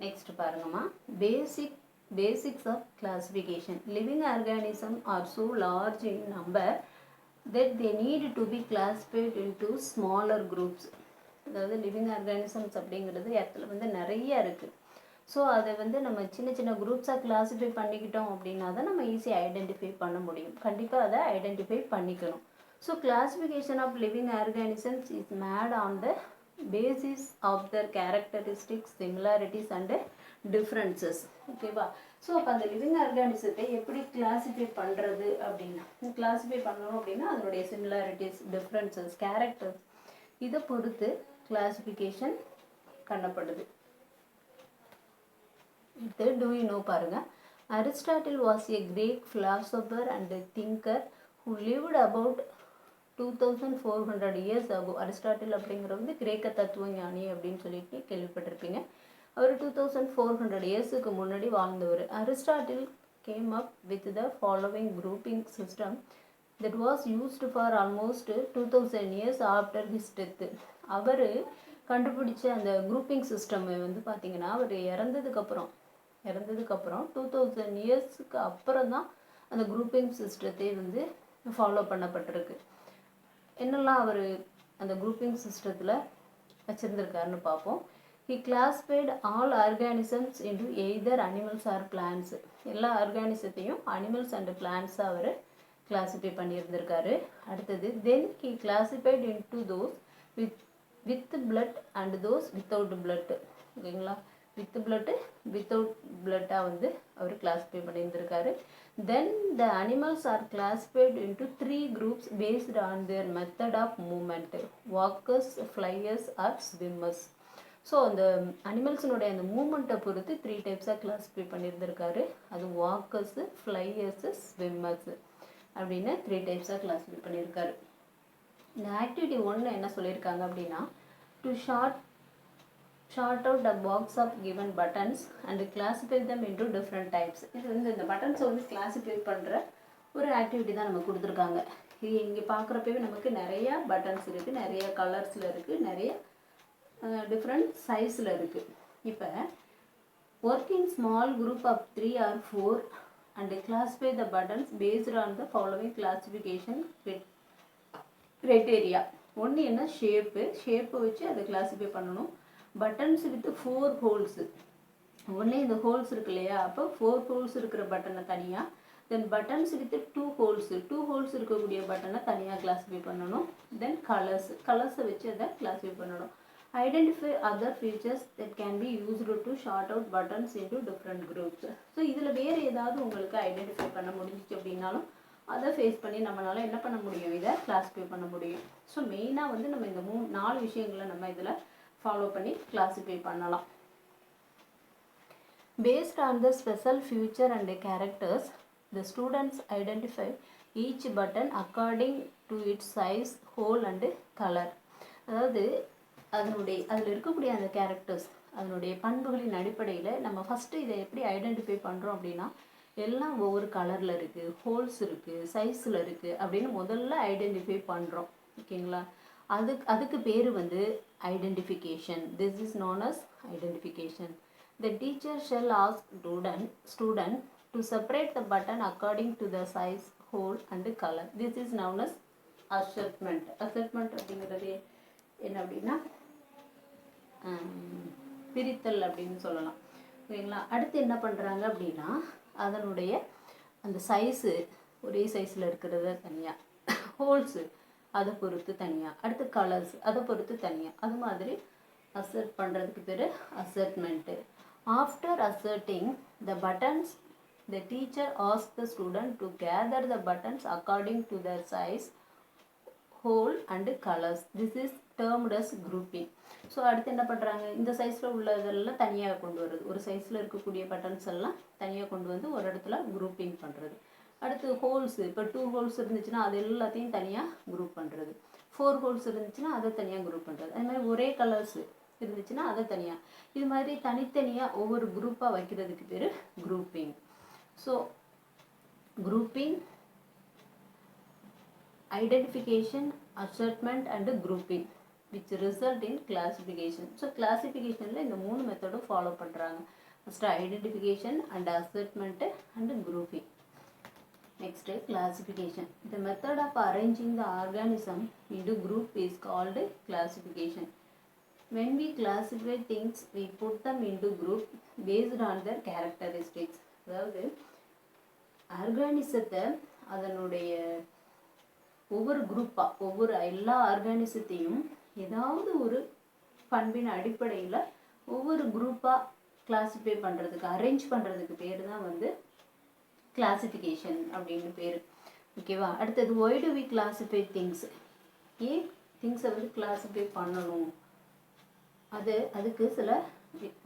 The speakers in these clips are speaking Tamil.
Next பாருங்கம்மா, basics of classification. Living organisms are so large in number that they need to be classified into smaller groups. அதாவது லிவிங் ஆர்கானிசம்ஸ் அப்படிங்கிறது இடத்துல வந்து நிறைய இருக்குது. ஸோ அதை வந்து நம்ம சின்ன சின்ன குரூப்ஸாக கிளாஸிஃபை பண்ணிக்கிட்டோம் அப்படின்னா தான் நம்ம ஈஸியாக ஐடென்டிஃபை பண்ண முடியும். கண்டிப்பாக அதை ஐடென்டிஃபை பண்ணிக்கணும். So classification of living organisms is made on the basis of their characteristics, similarities and differences. ஓகேவா? ஸோ அப்போ அந்த லிவிங் ஆர்கானிசத்தை எப்படி கிளாஸிஃபை பண்ணுறது அப்படின்னா, கிளாஸிஃபை பண்ணணும் அப்படின்னா அதனுடைய சிமிலாரிட்டிஸ், டிஃப்ரென்சஸ், கேரக்டர்ஸ் இதை பொறுத்து கிளாஸிஃபிகேஷன் பண்ணப்படுது. இது டூ யூ நோ பாருங்க. Aristotle was a Greek philosopher and thinker who lived about 2400 years ago. Aristotle அப்படிங்கிறது வந்து கிரேக்க தத்துவ ஞானி அப்படின்னு சொல்லிட்டு கேள்விப்பட்டிருப்பீங்க. அவர் 2400 இயர்ஸுக்கு முன்னாடி வாழ்ந்தவர். Aristotle came up with the following grouping system that was used for almost 2000 years after his death. அவர் கண்டுபிடிச்ச அந்த குரூப்பிங் சிஸ்டம் வந்து பார்த்தீங்கன்னா அவர் இறந்ததுக்கப்புறம் 2000 இயர்ஸுக்கு அப்புறம் தான் அந்த குரூப்பிங் சிஸ்டத்தை வந்து ஃபாலோ பண்ணப்பட்டிருக்கு. என்னெல்லாம் அவர் அந்த குரூப்பிங் சிஸ்டத்தில் வச்சுருந்துருக்காருன்னு பார்ப்போம். He classified all organisms into either animals or plants. எல்லா ஆர்கானிசத்தையும் அனிமல்ஸ் அண்ட் பிளான்ட்ஸாக அவர் கிளாஸிஃபை பண்ணியிருந்திருக்காரு. அடுத்தது then he classified into those with blood and those without blood. ஓகேங்களா? வித் பிளட்டு வித்தவுட் பிளட்டாக வந்து அவர் கிளாஸிஃபை பண்ணியிருந்திருக்காரு. Then the animals are classified into 3 groups based on their method of movement. Walkers, flyers or swimmers. So அந்த அனிமல்ஸினுடைய அந்த மூமெண்ட்டை பொறுத்து 3 டைப்ஸாக கிளாஸிஃபை பண்ணியிருந்திருக்காரு. அது வாக்கர்ஸு, ஃப்ளையர்ஸு, ஸ்விம்மர்ஸு அப்படின்னு 3 டைப்ஸாக கிளாஸிஃபை பண்ணியிருக்காரு. இந்த ஆக்டிவிட்டி 1 என்ன சொல்லியிருக்காங்க அப்படின்னா, to short out a box of given buttons and classify them into different types. இது வந்து இந்த பட்டன்ஸை வந்து கிளாஸிஃபை பண்ணுற ஒரு ஆக்டிவிட்டி தான் நம்ம கொடுத்துருக்காங்க. இது இங்கே பார்க்குறப்பவே நமக்கு நிறைய பட்டன்ஸ் இருக்குது, நிறைய கலர்ஸில் இருக்குது, நிறைய டிஃப்ரெண்ட் சைஸில் இருக்குது. இப்போ work in small group of 3 or 4 and classify the buttons based on the following classification criteria. ஒன்று என்ன, ஷேப்பை வச்சு அதை கிளாஸிஃபை பண்ணணும். Buttons with 4 holes. ஒன்று இந்த ஹோல்ஸ் இருக்கு இல்லையா, அப்போ 4 ஹோல்ஸ் இருக்கிற பட்டனை தனியாக, தென் பட்டன்ஸ் வித் 2 ஹோல்ஸ் இருக்கக்கூடிய பட்டனை தனியாக கிளாஸிஃபை பண்ணணும். தென் கலர்ஸை வச்சு அதை கிளாஸிஃபை பண்ணணும். Identify other features that can be used to short out buttons into different groups. So இதில் வேறு ஏதாவது உங்களுக்கு ஐடென்டிஃபை பண்ண முடிஞ்சிச்சு அப்படின்னாலும் அதை ஃபேஸ் பண்ணி நம்மளால் என்ன பண்ண முடியும், இதை கிளாஸிஃபை பண்ண முடியும். ஸோ மெயினாக வந்து நம்ம இந்த 4 விஷயங்களை நம்ம இதில் ஃபாலோ பண்ணி கிளாஸிஃபை பண்ணலாம். Paste on the special future and characters the students identify each button according to it's size, hole and colour. அதாவது அதில் இருக்கக்கூடிய அந்த கேரக்டர்ஸ், அதனுடைய பண்புகளின் அடிப்படையில் நம்ம ஃபஸ்ட்டு இதை எப்படி ஐடென்டிஃபை பண்ணுறோம் அப்படின்னா, எல்லாம் ஒவ்வொரு கலரில் இருக்குது, ஹோல்ஸ் இருக்குது, சைஸில் இருக்குது அப்படின்னு முதல்ல ஐடென்டிஃபை பண்ணுறோம். ஓகேங்களா? அதுக்கு பேர் வந்து identification. This is known as identification. The teacher shall ask student to separate the button according to the size, hole and color. This is known as assortment. Assortment அப்படிங்கிறது என்ன அப்படின்னா பிரித்தல் அப்படின்னு சொல்லலாம். ஓகேங்களா? அடுத்து என்ன பண்ணுறாங்க அப்படின்னா, அதனுடைய அந்த சைஸு ஒரே சைஸில் இருக்கிறத தனியாக, ஹோல்ஸு அதை பொறுத்து தனியாக, அடுத்து கலர்ஸ் அதை பொறுத்து தனியாக, அது மாதிரி அசர்ட் பண்ணுறதுக்கு பேர் assortment. After assorting the buttons the teacher ask the student to gather the buttons according to the size, hole and colours. This is termed as grouping. So அடுத்து என்ன பண்ணுறாங்க, இந்த சைஸில் உள்ளதெல்லாம் தனியாக கொண்டு வருது, ஒரு சைஸில் இருக்கக்கூடிய பட்டன்ஸ் எல்லாம் தனியாக கொண்டு வந்து ஒரு இடத்துல குரூப்பிங் பண்ணுறது. அடுத்து ஹோல்ஸு, இப்போ 2 ஹோல்ஸ் இருந்துச்சுன்னா அது எல்லாத்தையும் தனியாக குரூப் பண்ணுறது. 4 ஹோல்ஸ் இருந்துச்சுன்னா அதை தனியாக குரூப் பண்ணுறது. அது மாதிரி ஒரே கலர்ஸு இருந்துச்சுன்னா அதை தனியாக, இது மாதிரி தனித்தனியாக ஒவ்வொரு குரூப்பாக வைக்கிறதுக்கு பேர் grouping. So grouping, identification, assortment and grouping which result in classification. So கிளாசிஃபிகேஷனில் இந்த 3 மெத்தடும் ஃபாலோ பண்ணுறாங்க. First identification and assortment and grouping. Next classification. The method of arranging the organism into group is called classification. When we classify things, we put them into group based on their characteristics. அதாவது ஆர்கானிசத்தை அதனுடைய ஒவ்வொரு குரூப்பாக ஒவ்வொரு எல்லா ஆர்கானிசத்தையும் ஏதாவது ஒரு பண்பின் அடிப்படையில் ஒவ்வொரு குரூப்பாக கிளாஸிஃபை பண்ணுறதுக்கு அரேஞ்ச் பண்ணுறதுக்கு பேர் தான் வந்து கிளாசிஃபிகேஷன் அப்படின்னு பேர். ஓகேவா? அடுத்தது why do we classify things. ஏன் திங்ஸை வந்து கிளாஸிஃபை பண்ணணும், அதுக்கு சில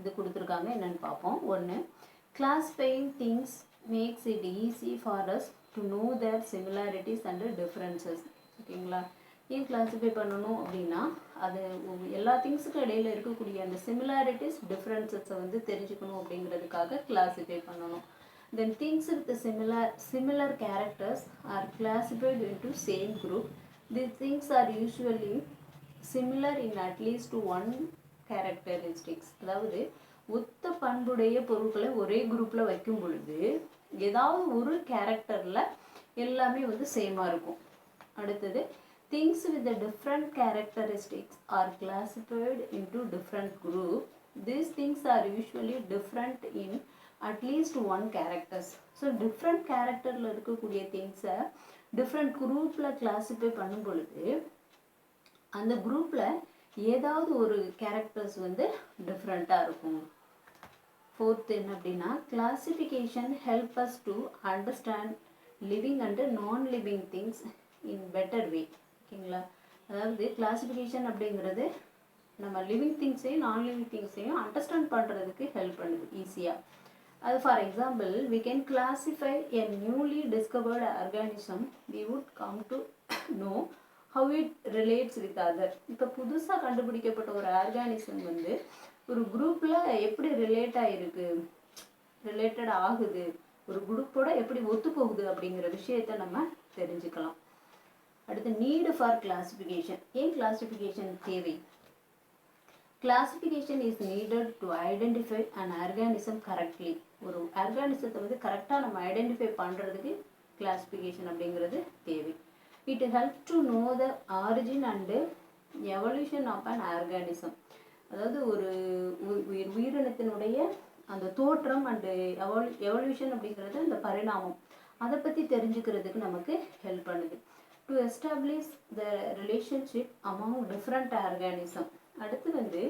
இது கொடுத்துருக்காங்க, என்னென்னு பார்ப்போம். ஒன்று, classifying things makes it easy for us to know their similarities and differences. ஓகேங்களா? ஏன் கிளாஸிஃபை பண்ணணும் அப்படின்னா அது எல்லா திங்ஸுக்கும் இடையில் இருக்கக்கூடிய அந்த சிமிலாரிட்டிஸ் டிஃப்ரென்சஸை வந்து தெரிஞ்சுக்கணும் அப்படிங்கிறதுக்காக கிளாஸிஃபை பண்ணணும். Then things with similar characters are classified into same group. These things are usually similar in at least one characteristics. அதாவது ஒத்த பண்புடைய பொருட்களை ஒரே குரூப்பில் வைக்கும் பொழுது ஏதாவது ஒரு கேரக்டரில் எல்லாமே வந்து சேமாக இருக்கும். அடுத்தது things with different characteristics are classified into different group. These things are usually different in at least one characters. So different கேரக்டரில் இருக்கக்கூடிய திங்ஸை டிஃப்ரெண்ட் குரூப்பில் கிளாஸிஃபை பண்ணும் பொழுது அந்த குரூப்பில் ஏதாவது ஒரு கேரக்டர்ஸ் வந்து டிஃப்ரெண்ட்டாக இருக்கும். ஃபோர்த் என்ன அப்படின்னா classification help us to understand living and நான் living things in better way. ஓகேங்களா? அதாவது கிளாஸிஃபிகேஷன் அப்படிங்கிறது நம்ம லிவிங் திங்ஸையும் நான் லிவிங் திங்ஸையும் அண்டர்ஸ்டாண்ட் பண்ணுறதுக்கு ஹெல்ப் பண்ணுது ஈஸியாக. அது for example we can classify a newly discovered organism. We would come to know how it relates with other. இப்போ புதுசாக கண்டுபிடிக்கப்பட்ட ஒரு ஆர்கானிசம் வந்து ஒரு குரூப்பில் எப்படி ரிலேட்டட் ஆகுது, ஒரு குரூப்போட எப்படி ஒத்து போகுது அப்படிங்கிற விஷயத்தை நம்ம தெரிஞ்சுக்கலாம். அடுத்து நீடு ஃபார் கிளாஸிஃபிகேஷன். ஏன் கிளாஸிஃபிகேஷன் தேவை? Classification is needed to identify an organism correctly. ஒரு ஆர்கானிசத்தை வந்து கரெக்டாக நம்ம ஐடென்டிஃபை பண்ணுறதுக்கு கிளாஸிஃபிகேஷன் அப்படிங்கிறது தேவை. It help to know the origin and evolution of an organism. அதாவது ஒரு உயிரினத்தினுடைய அந்த தோற்றம் அண்டு எவல்யூஷன் அப்படிங்கிறது அந்த பரிணாமம், அதை பற்றி தெரிஞ்சுக்கிறதுக்கு நமக்கு ஹெல்ப் பண்ணுது. To establish the relationship among different organism. அடுத்து வந்து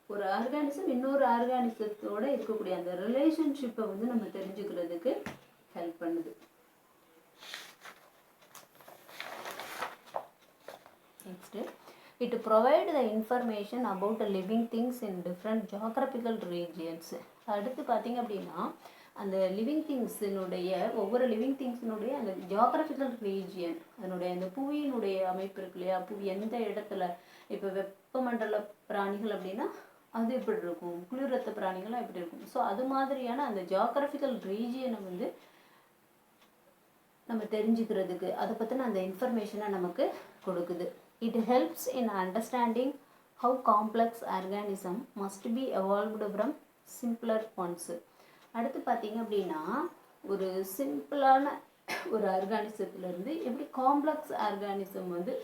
ஒரு ஆர்கானிசம் இன்னொரு ஆர்கானிசத்தோட இருக்கக்கூடிய அந்த ரிலேஷன்ஷிப்பை வந்து நம்ம தெரிஞ்சுக்கிறதுக்கு ஹெல்ப் பண்ணுது. Next it provide the information about living things in different geographical regions. அடுத்து பார்த்தீங்க அப்படின்னா அந்த லிவிங் திங்ஸினுடைய ஒவ்வொரு லிவிங் திங்ஸினுடைய அந்த ஜியோகிராபிக்கல் ரீஜியன், அதனுடைய அந்த புவியினுடைய அமைப்பு இருக்கு இல்லையா, புவி எந்த இடத்துல, இப்போ வெப்பமண்டல பிராணிகள் அப்படின்னா அது எப்படி இருக்கும், குளிரத்த பிராணிகள்லாம் எப்படி இருக்கும். ஸோ அது மாதிரியான அந்த ஜியோகிராபிக்கல் ரீஜியனை வந்து நம்ம தெரிஞ்சுக்கிறதுக்கு அதை பற்றின அந்த இன்ஃபர்மேஷனை நமக்கு கொடுக்குது. It helps in understanding how complex organism must be evolved from simpler once. அடுத்து பார்த்தீங்க அப்படின்னா ஒரு சிம்பிளான ஒரு ஆர்கானிசத்துலேருந்து எப்படி காம்ப்ளெக்ஸ் ஆர்கானிசம் வந்து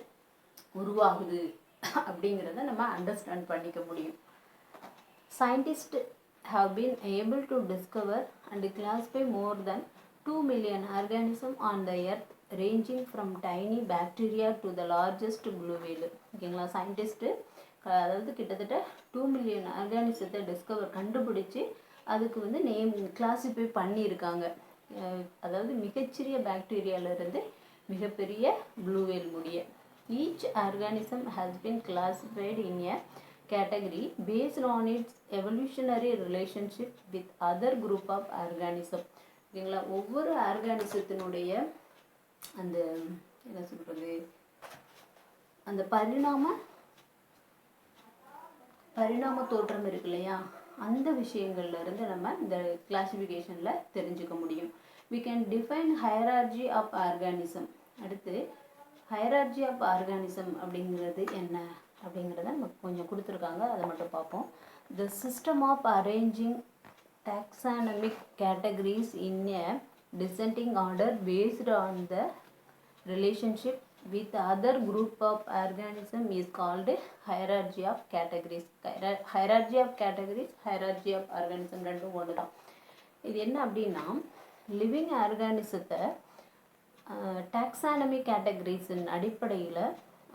உருவாகுது அப்படிங்கிறத நம்ம அண்டர்ஸ்டாண்ட் பண்ணிக்க முடியும். Scientists have been able to discover and classify more than 2 million organisms on the earth, ranging from tiny bacteria to the largest blue whale. ஓகேங்களா? சயின்டிஸ்ட்டு அதாவது கிட்டத்தட்ட 2 மில்லியன் ஆர்கானிசத்தை கண்டுபிடிச்சி அதுக்கு வந்து கிளாஸிஃபை பண்ணியிருக்காங்க. அதாவது மிகச்சிறிய பாக்டீரியாவிலிருந்து மிகப்பெரிய ப்ளூ வேல் முடிய. Each organism has been classified in a category based on its evolutionary relationship with other group of organism. ஓகேங்களா? ஒவ்வொரு ஆர்கானிசத்தினுடைய அந்த என்ன சொல்கிறது அந்த பரிணாம தோற்றம் இருக்கு இல்லையா, அந்த விஷயங்கள்ல இருந்து நம்ம இந்த கிளாசிஃபிகேஷனில் தெரிஞ்சுக்க முடியும். We can define hierarchy of organism. அடுத்து ஹைரார்ஜி ஆஃப் ஆர்கானிசம் அப்படிங்கிறது என்ன அப்படிங்கிறத நமக்கு கொஞ்சம் கொடுத்துருக்காங்க, அதை மட்டும் பார்ப்போம். The system of arranging taxonomic categories in a descending order based on the relationship with other group of organism is called hierarchy of categories. Hierarchy of categories, hierarchy of organism ரெண்டும் ஒன்று தான். இது என்ன அப்படின்னா, லிவிங் ஆர்கானிசத்தை டாக்ஸானமி கேட்டகரிஸின் அடிப்படையில்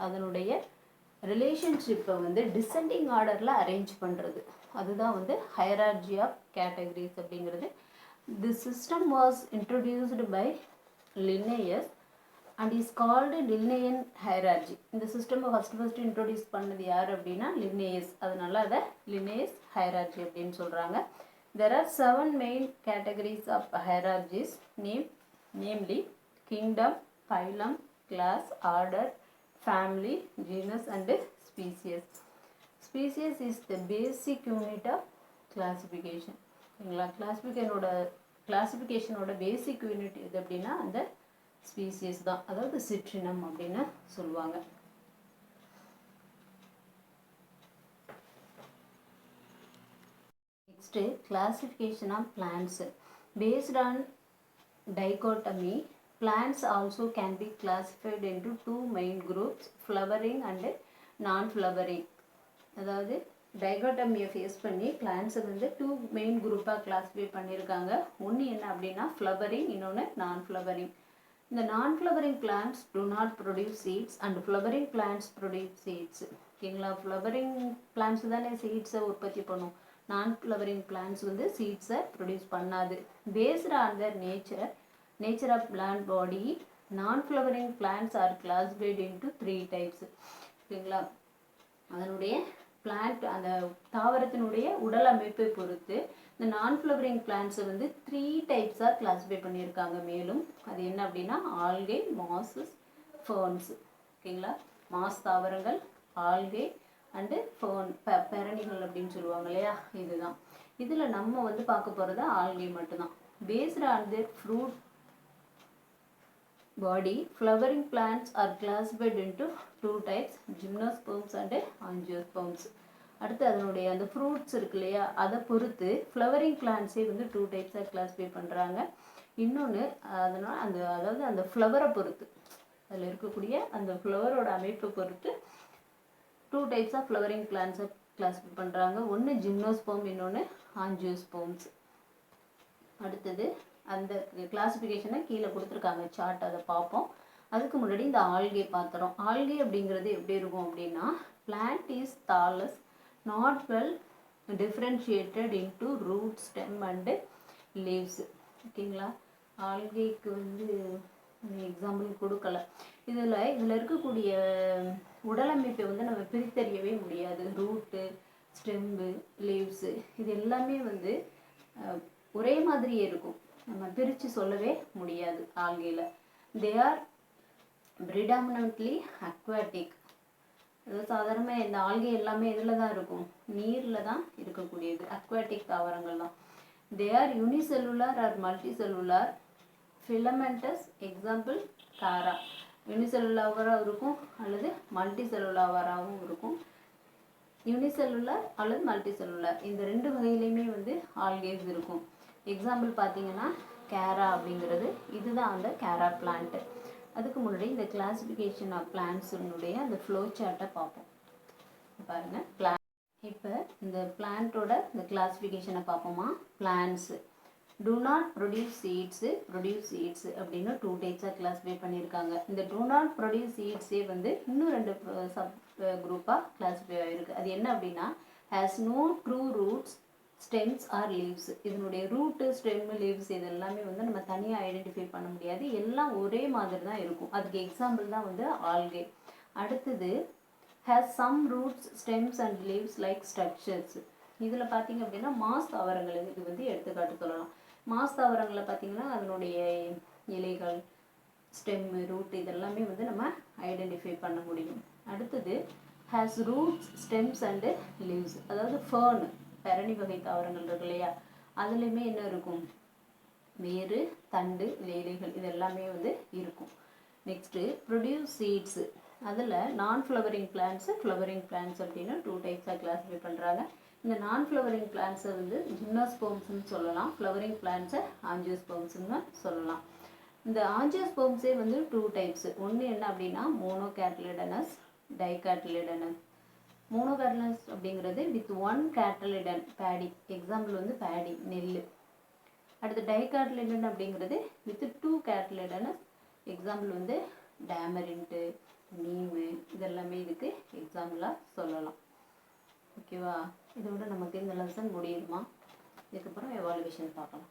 அதனுடைய ரிலேஷன்ஷிப்பை வந்து டிசெண்டிங் ஆர்டரில் அரேஞ்ச் பண்ணுறது, அதுதான் வந்து ஹைரார்ஜி ஆஃப் கேட்டகரிஸ் அப்படிங்கிறது. The system was introduced by Linnaeus and is called Linnaean hierarchy. இந்த சிஸ்டம் ஃபஸ்ட்டு இன்ட்ரடியூஸ் பண்ணது யார் அப்படின்னா லின்னேயஸ், அதனால அதை லின்னேயஸ் ஹைரார்ஜி அப்படின்னு சொல்கிறாங்க. There are 7 main categories of hierarchies, namely kingdom, phylum, class, order, family, genus and species. Species is the basic unit of classification. கிளாசிஃபிகேஷனோட பேசிக் யூனிட் இது அப்படின்னா அந்த ஸ்பீசியஸ் தான், அதாவது சிற்றினம் அப்படின்னு சொல்லுவாங்க. Next, classification of plants. Based on dichotomy, plants also can be classified into two main groups, flowering and non-flowering. அதாவது டைகோட்டமியை ஃபேஸ் பண்ணி பிளான்ஸை வந்து 2 மெயின் குரூப்பாக கிளாஸிஃபை பண்ணியிருக்காங்க. ஒன்று என்ன அப்படின்னா ஃப்ளவரிங், இன்னொன்று நான் ஃப்ளவரிங். இந்த நான் flowering plans do not produce seeds and flowering plants produce seeds. ஓகேங்களா, ஃப்ளவரிங் பிளான்ஸ் தானே சீட்ஸை உற்பத்தி பண்ணும், நான் ஃப்ளவரிங் பிளான்ஸ் வந்து சீட்ஸை ப்ரொடியூஸ் பண்ணாது. Based on the nature of plant body, non flowering plants are classified into 3 types. ஓகேங்களா, அதனுடைய பிளான்ட் அந்த தாவரத்தினுடைய உடல் அமைப்பை பொறுத்து இந்த நான் ஃப்ளவரிங் பிளான்ட்ஸை வந்து 3 டைப்ஸாக கிளாஸிஃபை பண்ணியிருக்காங்க. மேலும் அது என்ன அப்படின்னா ஆல்கே, மாஸஸ், ஃபர்ன்ஸ். ஓகேங்களா, மாஸ் தாவரங்கள், ஆல்கே அண்டு ஃபர்ன், பெரணிகள் அப்படின்னு சொல்லுவாங்க இல்லையா, இதுதான். இதில் நம்ம வந்து பார்க்க போகிறது ஆல்கே மட்டும்தான். Based on the fruit body, flowering plants are classified into 2 types, gymnosperms and angiosperms. அடுத்து அதனுடைய அந்த ஃப்ரூட்ஸ் இருக்கு இல்லையா, அதை பொறுத்து ஃப்ளவரிங் பிளான்ட்ஸே வந்து 2 டைப்ஸாக கிளாஸிஃபை பண்ணுறாங்க. இன்னொன்று அதனால் அதாவது அந்த ஃப்ளவரை பொறுத்து, அதில் இருக்கக்கூடிய அந்த ஃப்ளவரோட அமைப்பை பொறுத்து 2 டைப்ஸ் ஆஃப் ஃப்ளவரிங் பிளான்ட்ஸை கிளாஸிஃபை பண்ணுறாங்க. ஒன்று ஜிம்னோஸ்போம், இன்னொன்று ஆஞ்சியோஸ்போம்ஸ். அடுத்தது அந்த கிளாஸிஃபிகேஷனை கீழே கொடுத்துருக்காங்க சார்ட், அதை பார்ப்போம். அதுக்கு முன்னாடி இந்த ஆல்கே பார்த்துறோம். ஆல்கே அப்படிங்கிறது எப்படி இருக்கும் அப்படின்னா, plant is thallus, not well differentiated into root, stem and leaves. ஓகேங்களா, ஆல்கேக்கு வந்து எக்ஸாம்பிள் கொடுக்கல. இதில் இருக்கக்கூடிய உடலமைப்பை வந்து நம்ம பிரித்தறியவே முடியாது. ரூட்டு, ஸ்டெம்பு, லீவ்ஸு இது எல்லாமே வந்து ஒரே மாதிரியே இருக்கும், நம்ம பிரித்து சொல்லவே முடியாது ஆல்கேல. They are predominantly aquatic. அதாவது சாதாரணமாக இந்த ஆல்கே எல்லாமே இதில் தான் இருக்கும், நீரில் தான் இருக்கக்கூடியது, அக்வாட்டிக் தாவரங்கள் தான். They are unicellular or multicellular filamentous. Example Chara, யூனிசெல்லுலாராகவும் இருக்கும் அல்லது மல்டி செல்லுலாராகவும் இருக்கும். யூனிசெல்லுலார் அல்லது மல்டி செல்லுலார் இந்த 2 வகையிலையுமே வந்து ஆல்கேஸ் இருக்கும். எக்ஸாம்பிள் பார்த்தீங்கன்னா கேரா அப்படிங்கிறது, இதுதான் அந்த கேரா பிளான்ட்டு. அதுக்கு முன்னாடி இந்த கிளாஸிஃபிகேஷன் ஆஃப் பிளான்ட்ஸுடைய அந்த ஃப்ளோ சார்ட்டை பார்ப்போம். பாருங்கள், இப்போ இந்த பிளான்ட்டோட இந்த கிளாஸிஃபிகேஷனை பார்ப்போமா. Plants do not produce seeds அப்படின்னு 2 டைப்ஸாக கிளாஸிஃபை பண்ணியிருக்காங்க. இந்த do not produce seedsே வந்து இன்னும் 2 சப் குரூப்பாக கிளாஸிஃபை ஆகிருக்கு. அது என்ன அப்படின்னா, has no true roots, stems or leaves. இதனுடைய ரூட்டு, ஸ்டெம், லீவ்ஸ் இது எல்லாமே வந்து நம்ம தனியாக ஐடென்டிஃபை பண்ண முடியாது, எல்லாம் ஒரே மாதிரி தான் இருக்கும். அதுக்கு எக்ஸாம்பிள் தான் வந்து ஆல்கே. அடுத்தது has some roots, stems and leaves like structures. இதில் பார்த்தீங்க அப்படின்னா மாஸ் தாவரங்களுக்கு இது வந்து எடுத்துக்காட்டு சொல்லலாம். மாஸ் தாவரங்களில் பார்த்தீங்கன்னா அதனுடைய இலைகள், ஸ்டெம்மு, ரூட் இதெல்லாமே வந்து நம்ம ஐடென்டிஃபை பண்ண முடியும். அடுத்தது has roots, stems and leaves. அதாவது ஃபர்ன், பெரணி வகை தாவரங்கள் இருக்கு இல்லையா, அதுலேயுமே என்ன இருக்கும், வேறு, தண்டு, இலைகள் இது எல்லாமே வந்து இருக்கும். நெக்ஸ்ட்டு ப்ரொடியூஸ் சீட்ஸு, அதில் நான் ஃப்ளவரிங் பிளான்ட்ஸு ஃப்ளவரிங் பிளான்ட்ஸ் அப்படின்னு 2 டைப்ஸாக கிளாஸிஃபை பண்ணுறாங்க. இந்த நான் ஃப்ளவரிங் பிளான்ட்ஸை வந்து ஜிம்னோஸ்போர்ம்ஸ்னு சொல்லலாம், ஃப்ளவரிங் பிளான்ட்ஸை ஆஞ்சியோஸ்போர்ம்ஸ்னு சொல்லலாம். இந்த ஆஞ்சியோஸ்போர்ம்ஸே வந்து 2 டைப்ஸு. ஒன்று என்ன அப்படின்னா மோனோகேட்லிடனஸ், டைகாட்லிடனஸ். மோனோகேட்லிடனஸ் அப்படிங்கிறது வித் 1 கேட்டலிடன் பேடி, எக்ஸாம்பிள் வந்து பேடி நெல். அடுத்து டைகாட்லிடன் அப்படிங்கிறது வித் 2 கேட்டலிடனஸ், எக்ஸாம்பிள் வந்து டேமரின்ட்டு, நீமு, இதெல்லாமே இதுக்கு எக்ஸாம்பிளாக சொல்லலாம். ஓகேவா? இதோட நமக்கு இந்த லெசன் முடியுமா? இதுக்கப்புறம் எவாலுவேஷன் பார்க்கலாம்.